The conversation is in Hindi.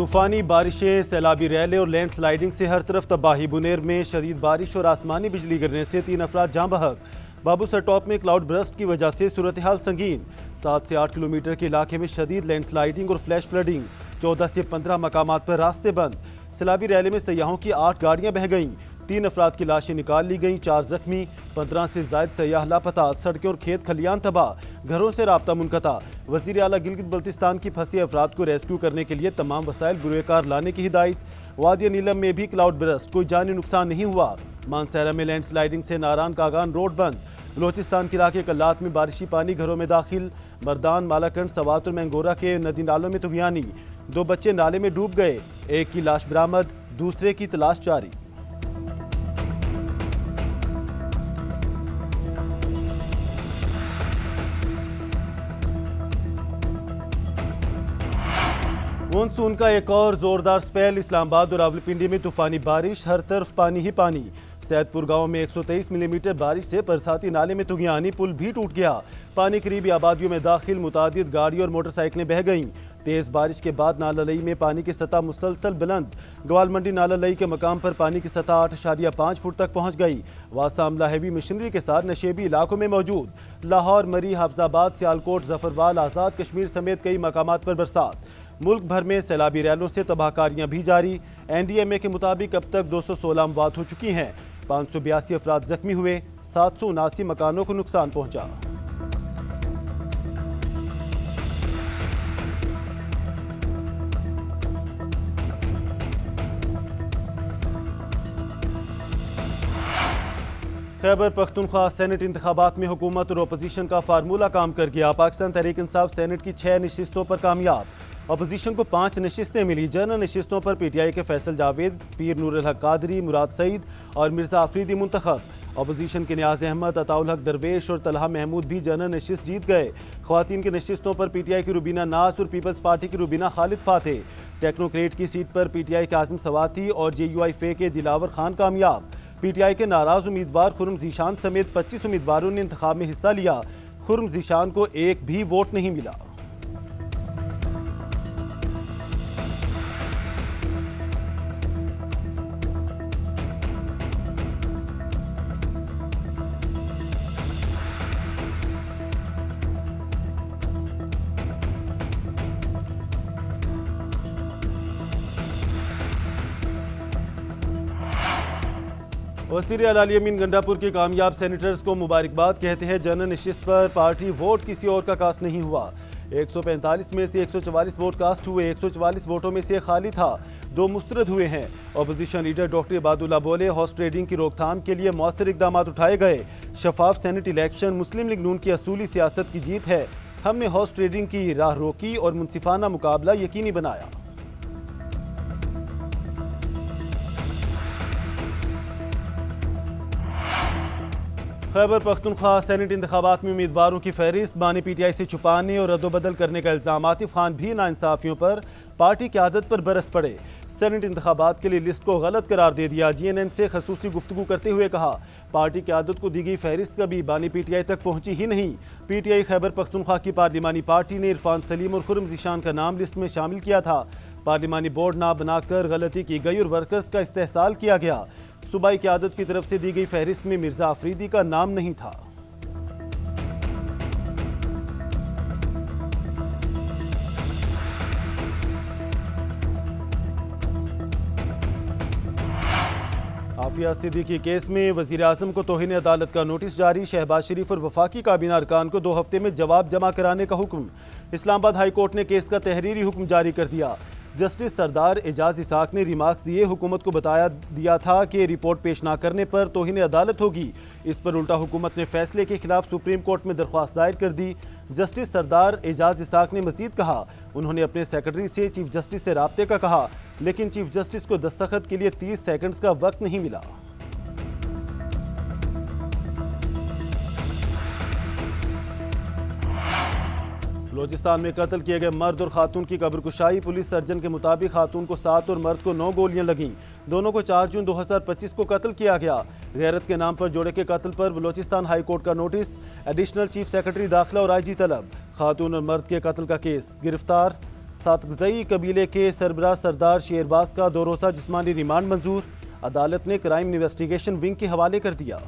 तूफानी बारिशें, सैलाबी रैले और लैंड स्लाइडिंग से हर तरफ तबाही। बुनेर में शदीद बारिश और आसमानी बिजली गिरने से 3 अफराद जाँ बहक। बाबूसर टॉप में क्लाउड बर्स्ट की वजह से सूरत हाल संगीन। 7 से 8 किलोमीटर के इलाके में शदीद लैंड स्लाइडिंग और फ्लैश फ्लडिंग। 14 से 15 मकामात पर रास्ते बंद। सैलाबी रैले में सयाहों की 8 गाड़ियां बह गईं। 3 अफराद की लाशें निकाल ली गईं, 4 जख्मी। 15 से जायद सयाह लापता। सड़कें और खेत खलियान तबाह, घरों से राब्ता मुनक़ता। वज़ीर आला गिलगित बल्तिस्तान की फंसे अफराद को रेस्क्यू करने के लिए तमाम वसाइल बुरेकार लाने की हिदायत। वादिया नीलम में भी क्लाउड बर्स्ट, कोई जानी नुकसान नहीं हुआ। मानसहरा में लैंड स्लाइडिंग से नारान कागान रोड बंद। बलोचिस्तान के इलाके कल्लात में बारिशी पानी घरों में दाखिल। मर्दान, मालाकंड, सवातुल मैंगोरा के नदी नालों में तुगयानी। 2 बच्चे नाले में डूब गए। एक की लाश बरामद, दूसरे की तलाश जारी। मानसून का एक और जोरदार स्पेल। इस्लामाबाद और रावलपिंडी में तूफानी बारिश, हर तरफ पानी ही पानी। सैदपुर गांव में 123 मिलीमीटर बारिश से बरसाती नाले में तुगयानी पुल भी टूट गया। पानी करीबी आबादियों में दाखिल, मुतादिद गाड़ी और मोटरसाइकिलें बह गईं। तेज बारिश के बाद नाला लई में पानी की सतह मुसलसल बुलंद। ग्वाल मंडी नाला लई के मकाम पर पानी की सतह 8.5 फुट तक पहुंच गई। वासा अमला हैवी मशीनरी के साथ नशेबी इलाकों में मौजूद। लाहौर, मरी, हाफजाबाद, सियालकोट, जफरवाल, आज़ाद कश्मीर समेत कई मकामात पर बरसात। मुल्क भर में सैलाबी रैलों से तबाहकारियां भी जारी। NDMA के मुताबिक अब तक 216 अमवात हो चुकी हैं। 582 अफराद जख्मी हुए। 779 मकानों को नुकसान पहुंचा। खैबर पख्तूनख्वा सेनेट इंतखाबात में हुकूमत और अपोजिशन का फार्मूला काम कर गया। पाकिस्तान तहरीक इंसाफ सेनेट की 6 नशिस्तों पर कामयाब। अपोजिशन को 5 नशिस्तें मिली। जनरल नशिस्तों पर PTI के फैसल जावेद, पीर नूरुल हक कादरी, मुराद सईद और मिर्जा आफरीदी मुंतखब। अपोजिशन के नियाज अहमद, अताउल हक दरवेश और तलहा महमूद भी जनरल नशिस्त जीत गए। ख्वातीन की नशिस्तों पर PTI की रुबीना नाज और पीपल्स पार्टी की रुबीना खालिद फातेह। टेक्नोक्रेट की सीट पर PTI के आज़म सवाती और JUI फे के दिलावर खान कामयाब। PTI के नाराज उम्मीदवार खुर्रम जीशान समेत 25 उम्मीदवारों ने इंतखाब में हिस्सा लिया। खुर्रम जीशान को एक भी वोट नहीं मिला। वज़ीर आला अली अमीन गंडापुर के कामयाब सेनेटर्स को मुबारकबाद कहते हैं। जनरल नशिस्त पर पार्टी वोट किसी और का कास्ट नहीं हुआ। 145 में से 144 वोट कास्ट हुए। 144 वोटों में से खाली था, 2 मुस्तरद हुए हैं। अपोजिशन लीडर डॉक्टर इबादुल्ला बोले, हॉर्स ट्रेडिंग की रोकथाम के लिए मौसर इकदाम उठाए गए। शफाफ सेनेट इलेक्शन मुस्लिम लीग नून की असूली सियासत की जीत है। हमने हॉर्स ट्रेडिंग की राह रोकी और मुनसिफाना मुकाबला यकीनी बनाया। खैबर पख्तूनख्वा सेनेट इंतखाबात में उम्मीदवारों की फहरिस्त बानी PTI से छुपाने और रद्दोबदल करने का इल्ज़ाम। आतिफ खान भी नाइंसाफियों पर पार्टी क़यादत पर बरस पड़े। सेनेट इंतखाबात के लिए लिस्ट को गलत करार दे दिया। GNN से खसूसी गुफ्तगू करते हुए कहा, पार्टी क़यादत को दी गई फहरिस्त कभी बानी PTI तक पहुंची ही नहीं। PTI खैबर पख्तूनख्वा की पार्लिमानी पार्टी ने इरफान सलीम और खुर्रम जीशान का नाम लिस्ट में शामिल किया था। पार्लिमानी बोर्ड ना बनाकर गलती की गई और वर्कर्स का इस्तेहसाल किया गया। सूबाई क़यादत की तरफ से दी गई फहरिस्त में मिर्जा आफरीदी का नाम नहीं था। आफिया सिद्दीकी केस में वज़ीर आज़म को तौहीन अदालत का नोटिस जारी। शहबाज शरीफ और वफाकी काबीना अरकान को 2 हफ्ते में जवाब जमा कराने का हुक्म। इस्लामाबाद हाई कोर्ट ने केस का तहरीरी हुक्म जारी कर दिया। जस्टिस सरदार एजाज इसाक ने रिमार्क्स दिए। हुकूमत को बता दिया था कि रिपोर्ट पेश ना करने पर तौहीन अदालत होगी। इस पर उल्टा हुकूमत ने फैसले के खिलाफ सुप्रीम कोर्ट में दरख्वास्त दायर कर दी। जस्टिस सरदार एजाज इसाक ने मजीद कहा, उन्होंने अपने सेक्रेटरी से चीफ जस्टिस से राब्ते का कहा, लेकिन चीफ जस्टिस को दस्तखत के लिए 30 सेकंड्स का वक्त नहीं मिला। बलोचिस्तान में कत्ल किए गए मर्द और खातून की कब्रकुशाई। पुलिस सर्जन के मुताबिक खातून को 7 और मर्द को 9 गोलियां लगीं। दोनों को 4 जून 2025 को कत्ल किया गया। गैरत के नाम पर जोड़े के कत्ल पर बलोचिस्तान हाई कोर्ट का नोटिस। एडिशनल चीफ सेक्रेटरी दाखिला और IG तलब। खातून और मर्द के कत्ल का केस। गिरफ्तार सातगजई कबीले के सरबराह सरदार शेरबाज का 2 रोज़ा जिस्मानी रिमांड मंजूर। अदालत ने क्राइम इन्वेस्टिगेशन विंग के हवाले कर दिया।